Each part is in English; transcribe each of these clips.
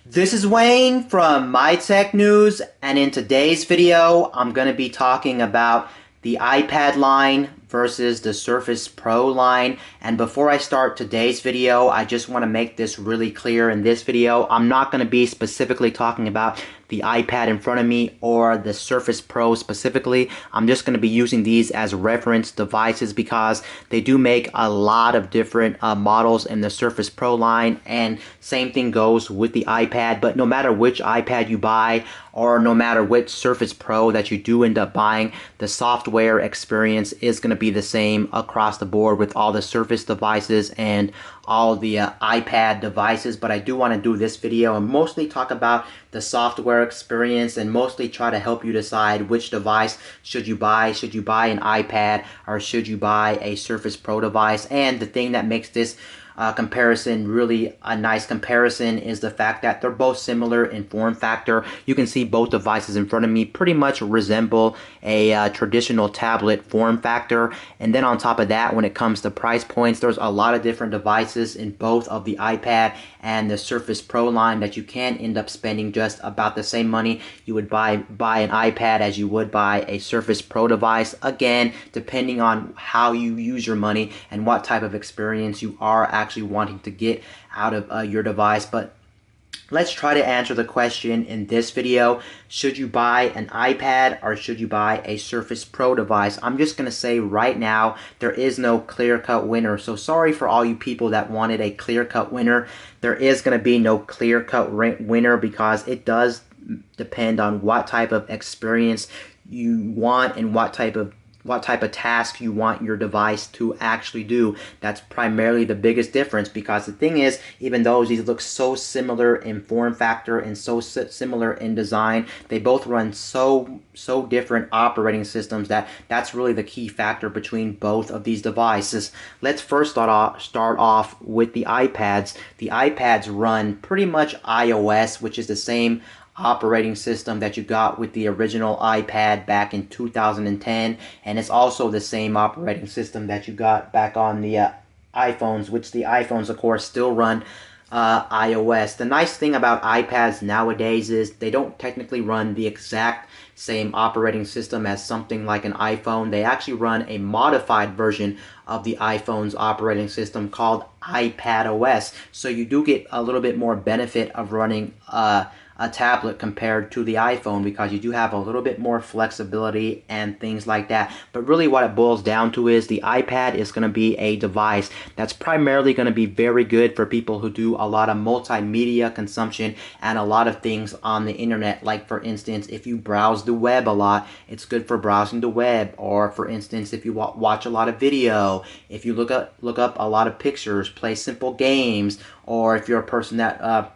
This is Wayne from MyTech News, and in today's video, I'm going to be talking about the iPad line versus the Surface Pro line. And before I start today's video, I just want to make this really clear. In this video, I'm not going to be specifically talking about the iPad in front of me or the Surface Pro specifically. I'm just going to be using these as reference devices because they do make a lot of different models in the Surface Pro line, and same thing goes with the iPad. But no matter which iPad you buy or no matter which Surface Pro that you do end up buying, the software experience is going to be the same across the board with all the Surface devices and all the iPad devices. But I do want to do this video and mostly talk about the software experience and mostly try to help you decide which device should you buy. Should you buy an iPad or should you buy a Surface Pro device? And the thing that makes this comparison really a nice comparison is the fact that they're both similar in form factor. You can see both devices in front of me pretty much resemble a traditional tablet form factor. And then on top of that, when it comes to price points, there's a lot of different devices in both of the iPad and the Surface Pro line that you can end up spending just about the same money you would buy an iPad as you would buy a Surface Pro device. Again, depending on how you use your money and what type of experience you are actually wanting to get out of your device. But let's try to answer the question in this video. Should you buy an iPad or should you buy a Surface Pro device? I'm just going to say right now, there is no clear-cut winner. So sorry for all you people that wanted a clear-cut winner. There is going to be no clear-cut winner because it does depend on what type of experience you want and what type of task you want your device to actually do. That's primarily the biggest difference, because the thing is, even though these look so similar in form factor and so similar in design, they both run so different operating systems that's really the key factor between both of these devices. Let's first start off with the iPads. The iPads run pretty much iOS, which is the same operating system that you got with the original iPad back in 2010, and it's also the same operating system that you got back on the iPhones, which the iPhones of course still run iOS. The nice thing about iPads nowadays is they don't technically run the exact same operating system as something like an iPhone. They actually run a modified version of the iPhone's operating system called iPadOS, so you do get a little bit more benefit of running a tablet compared to the iPhone, because you do have a little bit more flexibility and things like that. But really what it boils down to is the iPad is going to be a device that's primarily going to be very good for people who do a lot of multimedia consumption and a lot of things on the internet. Like for instance, if you browse the web a lot, it's good for browsing the web. Or for instance, if you watch a lot of video, if you look up a lot of pictures, play simple games, or if you're a person that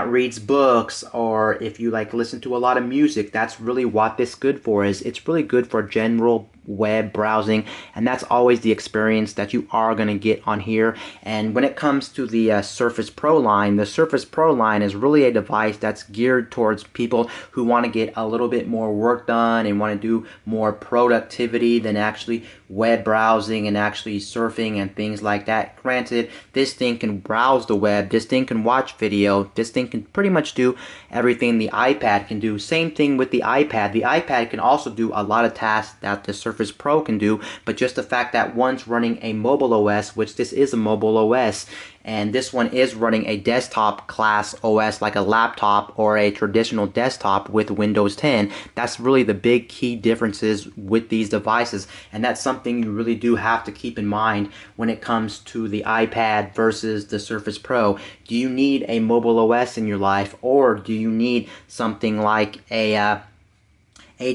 reads books, or if you like listen to a lot of music, that's really what this good for. Is it's really good for general web browsing, and that's always the experience that you are going to get on here. And when it comes to the Surface Pro line, the Surface Pro line is really a device that's geared towards people who want to get a little bit more work done and want to do more productivity than actually web browsing and actually surfing and things like that. Granted, this thing can browse the web, this thing can watch video, this thing can pretty much do everything the iPad can do. Same thing with the iPad. The iPad can also do a lot of tasks that the Surface Pro can do, but just the fact that one's running a mobile OS, which this is a mobile OS, and this one is running a desktop class OS like a laptop or a traditional desktop with Windows 10. That's really the big key differences with these devices, and that's something you really do have to keep in mind when it comes to the iPad versus the Surface Pro. Do you need a mobile OS in your life, or do you need something like a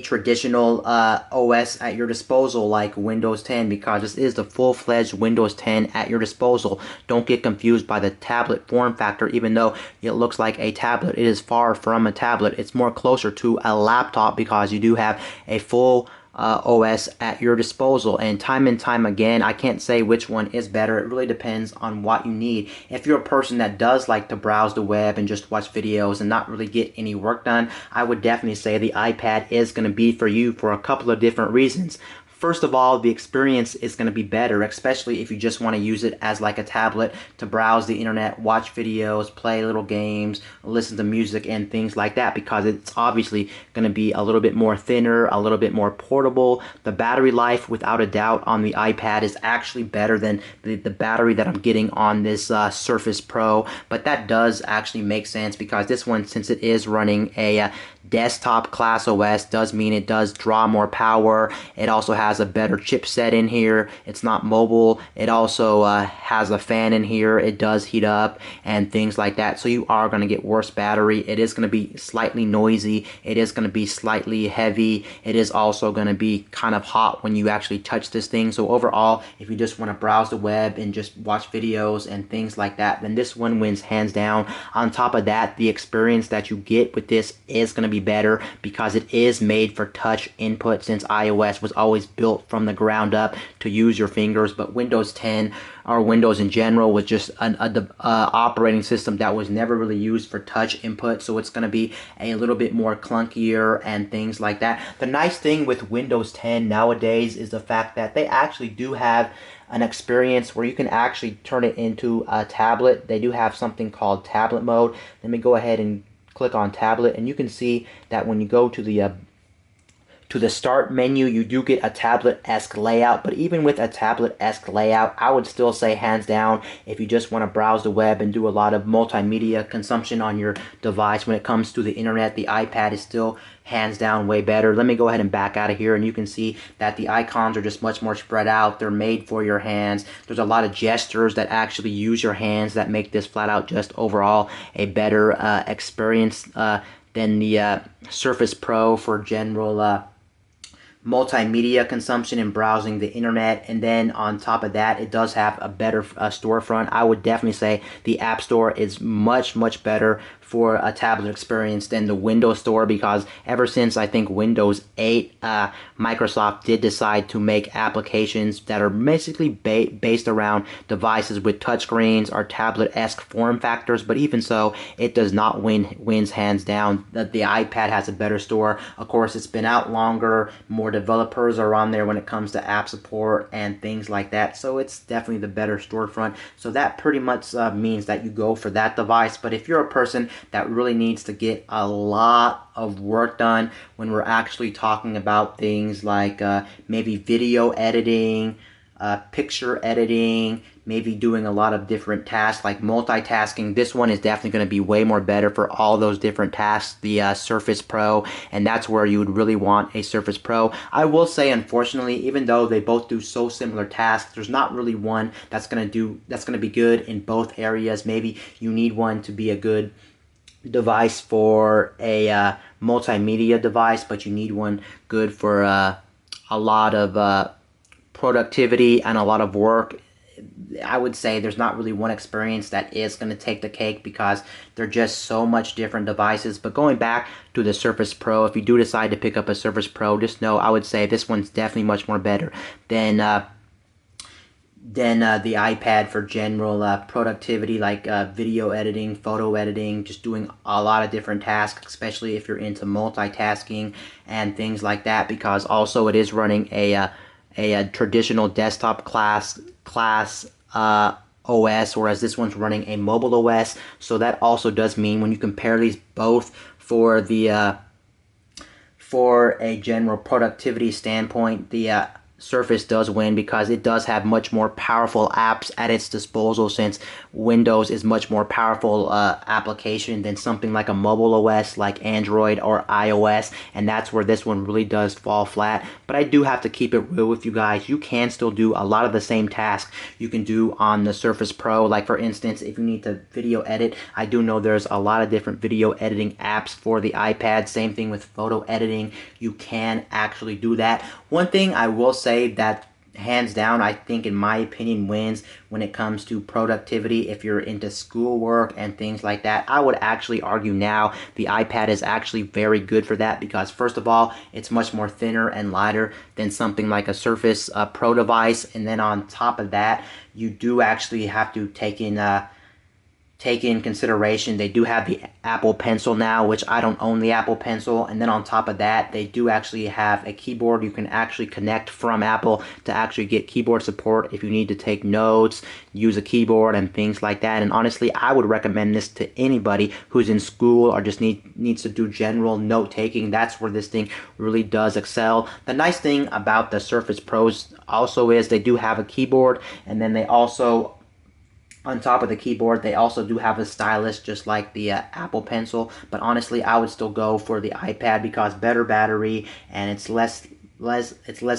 traditional OS at your disposal like Windows 10? Because this is the full-fledged Windows 10 at your disposal. Don't get confused by the tablet form factor. Even though it looks like a tablet, it is far from a tablet. It's more closer to a laptop because you do have a full OS at your disposal. And time again, I can't say which one is better. It really depends on what you need. If you're a person that does like to browse the web and just watch videos and not really get any work done, I would definitely say the iPad is going to be for you for a couple of different reasons. First of all, the experience is going to be better, especially if you just want to use it as like a tablet to browse the internet, watch videos, play little games, listen to music and things like that, because it's obviously going to be a little bit more thinner, a little bit more portable. The battery life, without a doubt, on the iPad is actually better than the battery that I'm getting on this Surface Pro, but that does actually make sense because this one, since it is running a desktop class OS, does mean it does draw more power. It also has a better chipset in here. It's not mobile. It also has a fan in here. It does heat up and things like that, so you are going to get worse battery. It is going to be slightly noisy. It is going to be slightly heavy. It is also going to be kind of hot when you actually touch this thing. So overall, if you just want to browse the web and just watch videos and things like that, then this one wins hands down. On top of that, the experience that you get with this is going to be better because it is made for touch input, since iOS was always built from the ground up to use your fingers, but Windows 10 or Windows in general was just an operating system that was never really used for touch input, so it's going to be a little bit more clunkier and things like that. The nice thing with Windows 10 nowadays is the fact that they actually do have an experience where you can actually turn it into a tablet. They do have something called tablet mode. Let me go ahead and click on tablet, and you can see that when you go to the start menu, you do get a tablet-esque layout. But even with a tablet-esque layout, I would still say hands down, if you just want to browse the web and do a lot of multimedia consumption on your device, when it comes to the internet, the iPad is still hands down way better. Let me go ahead and back out of here, and you can see that the icons are just much more spread out. They're made for your hands. There's a lot of gestures that actually use your hands that make this flat out just overall a better experience than the Surface Pro for general multimedia consumption and browsing the internet. And then on top of that, it does have a better storefront. I would definitely say the App Store is much better for a tablet experience than the Windows Store, because ever since I think Windows 8, Microsoft did decide to make applications that are basically based around devices with touchscreens or tablet-esque form factors. But even so, it does not wins hands down. The iPad has a better store. Of course, it's been out longer, more developers are on there when it comes to app support and things like that, so it's definitely the better storefront. So that pretty much means that you go for that device. But if you're a person that really needs to get a lot of work done when we're actually talking about things like maybe video editing, picture editing, maybe doing a lot of different tasks like multitasking, this one is definitely going to be way more better for all those different tasks, the Surface Pro, and that's where you would really want a Surface Pro. I will say, unfortunately, even though they both do so similar tasks, there's not really one that's going to be good in both areas. Maybe you need one to be a good device for a multimedia device, but you need one good for a lot of productivity and a lot of work. I would say there's not really one experience that is going to take the cake because they're just so much different devices. But going back to the Surface Pro, if you do decide to pick up a Surface Pro, just know I would say this one's definitely much more better than the iPad for general productivity, like video editing, photo editing, just doing a lot of different tasks, especially if you're into multitasking and things like that, because also it is running a traditional desktop class OS, whereas this one's running a mobile OS. So that also does mean when you compare these both for the for a general productivity standpoint, the Surface does win because it does have much more powerful apps at its disposal, since Windows is much more powerful application than something like a mobile OS like Android or iOS, and that's where this one really does fall flat. But I do have to keep it real with you guys. You can still do a lot of the same tasks you can do on the Surface Pro. Like for instance, if you need to video edit, I do know there's a lot of different video editing apps for the iPad. Same thing with photo editing. You can actually do that. One thing I will say that hands down, I think in my opinion, wins when it comes to productivity if you're into schoolwork and things like that. I would actually argue now the iPad is actually very good for that, because first of all, it's much more thinner and lighter than something like a Surface Pro device, and then on top of that, you do actually have to take in take in consideration, they do have the Apple Pencil now, which I don't own the Apple Pencil. And then on top of that, they do actually have a keyboard you can actually connect from Apple to actually get keyboard support if you need to take notes, use a keyboard and things like that. And honestly, I would recommend this to anybody who's in school or just needs to do general note taking. That's where this thing really does excel. The nice thing about the Surface Pros also is they do have a keyboard, and then they also, on top of the keyboard, they also do have a stylus just like the Apple Pencil. But honestly, I would still go for the iPad because better battery, and it's less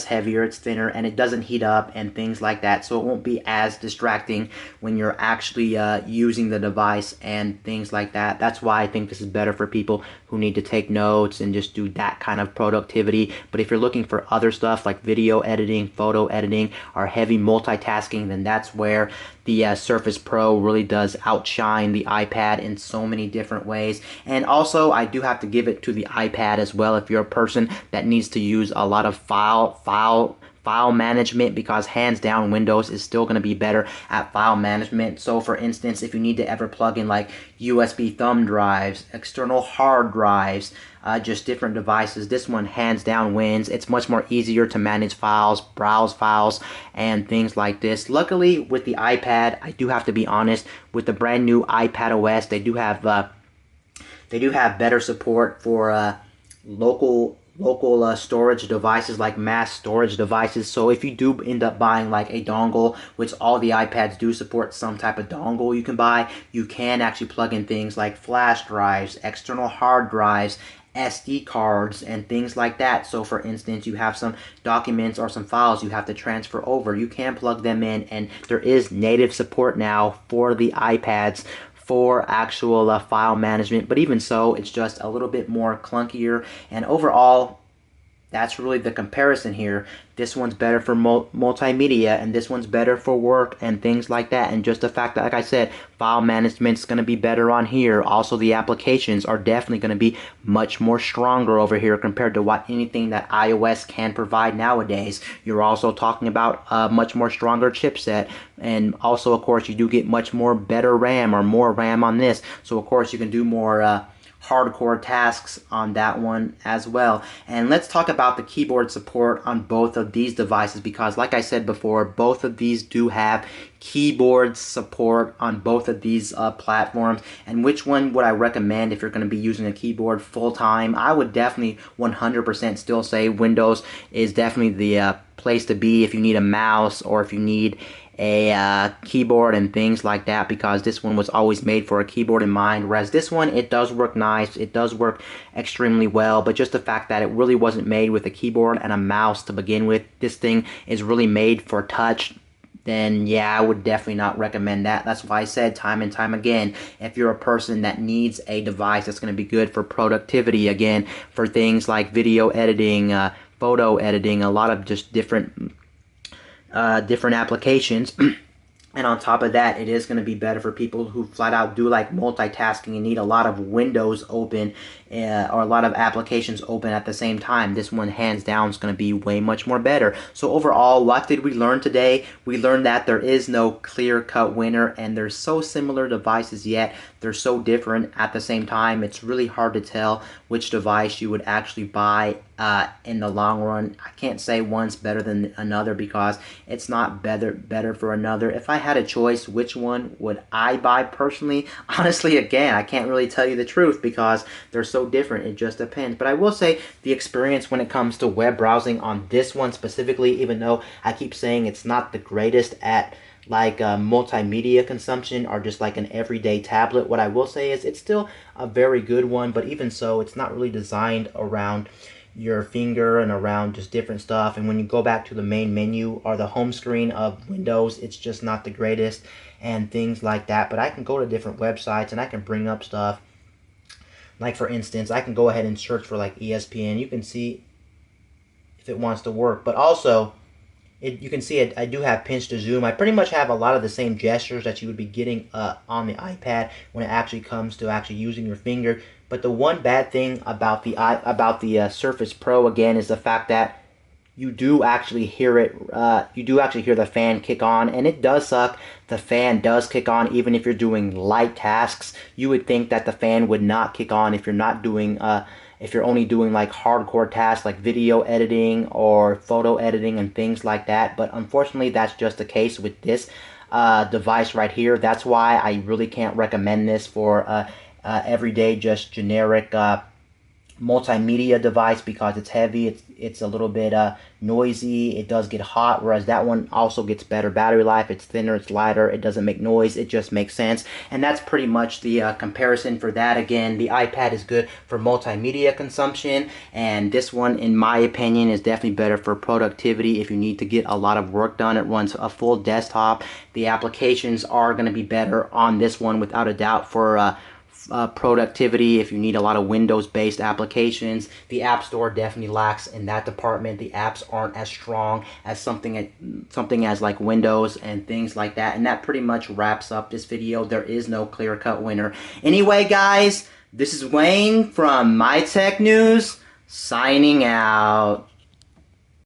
heavier, it's thinner, and it doesn't heat up and things like that, so it won't be as distracting when you're actually using the device and things like that. That's why I think this is better for people who need to take notes and just do that kind of productivity. But if you're looking for other stuff like video editing, photo editing, or heavy multitasking, then that's where the Surface Pro really does outshine the iPad in so many different ways. And also, I do have to give it to the iPad as well if you're a person that needs to use a lot of file management, because hands down Windows is still going to be better at file management. So for instance, if you need to ever plug in like USB thumb drives, external hard drives, just different devices, this one hands down wins. It's much more easier to manage files, browse files, and things like this. Luckily with the iPad, I do have to be honest, with the brand new iPad OS, they do have better support for local storage devices, like mass storage devices. So if you do end up buying like a dongle, which all the iPads do support some type of dongle you can buy, you can actually plug in things like flash drives, external hard drives, SD cards, and things like that. So for instance, you have some documents or some files you have to transfer over, you can plug them in, and there is native support now for the iPads for actual file management. But even so, it's just a little bit more clunkier, and overall, that's really the comparison here. This one's better for multimedia, and this one's better for work and things like that. And just the fact that, like I said, file management's going to be better on here. Also, the applications are definitely going to be much more stronger over here compared to what anything that iOS can provide nowadays. You're also talking about a much more stronger chipset, and also, of course, you do get much more better RAM, or more RAM on this. So, of course, you can do more hardcore tasks on that one as well. And let's talk about the keyboard support on both of these devices, because like I said before, both of these do have keyboard support on both of these platforms. And which one would I recommend if you're going to be using a keyboard full time? I would definitely 100% still say Windows is definitely the place to be if you need a mouse or if you need a keyboard and things like that, because this one was always made for a keyboard in mind. Whereas this one, it does work nice, it does work extremely well, but just the fact that it really wasn't made with a keyboard and a mouse to begin with, this thing is really made for touch, then yeah, I would definitely not recommend that. That's why I said time and time again, if you're a person that needs a device that's going to be good for productivity, again, for things like video editing, photo editing, a lot of just different applications. And on top of that, it is going to be better for people who flat out do like multitasking and need a lot of windows open or a lot of applications open at the same time. This one, hands down, is going to be way much more better. So overall, what did we learn today? We learned that there is no clear-cut winner, and they're so similar devices, yet they're so different at the same time. It's really hard to tell which device you would actually buy in the long run. I can't say one's better than another because it's not better for another. If I had a choice, which one would I buy personally? Honestly, again, I can't really tell you the truth because they're so different. It just depends. But I will say the experience when it comes to web browsing on this one specifically, even though I keep saying it's not the greatest at like multimedia consumption or just like an everyday tablet, what I will say is it's still a very good one. But even so, it's not really designed around your finger and around just different stuff. And when you go back to the main menu or the home screen of Windows, it's just not the greatest and things like that. But I can go to different websites and I can bring up stuff. Like for instance, I can go ahead and search for like ESPN. You can see if it wants to work. But also, you can see I do have pinch to zoom. I pretty much have a lot of the same gestures that you would be getting on the iPad when it actually comes to actually using your finger. But the one bad thing about the Surface Pro, again, is the fact that you do actually hear it. You do actually hear the fan kick on, and it does suck. The fan does kick on even if you're doing light tasks. You would think that the fan would not kick on if you're not doing if you're only doing like hardcore tasks like video editing or photo editing and things like that. But unfortunately, that's just the case with this device right here. That's why I really can't recommend this for everyday, just generic multimedia device, because it's heavy, it's a little bit noisy, it does get hot, whereas that one also gets better battery life, it's thinner, it's lighter, it doesn't make noise, it just makes sense. And that's pretty much the comparison for that. Again, the iPad is good for multimedia consumption, and this one, in my opinion, is definitely better for productivity. If you need to get a lot of work done, it runs a full desktop. The applications are going to be better on this one without a doubt for productivity. If you need a lot of Windows-based applications, the App Store definitely lacks in that department. The apps aren't as strong as something as like Windows and things like that. And that pretty much wraps up this video. There is no clear-cut winner. Anyway, guys, this is Wayne from My Tech News, signing out.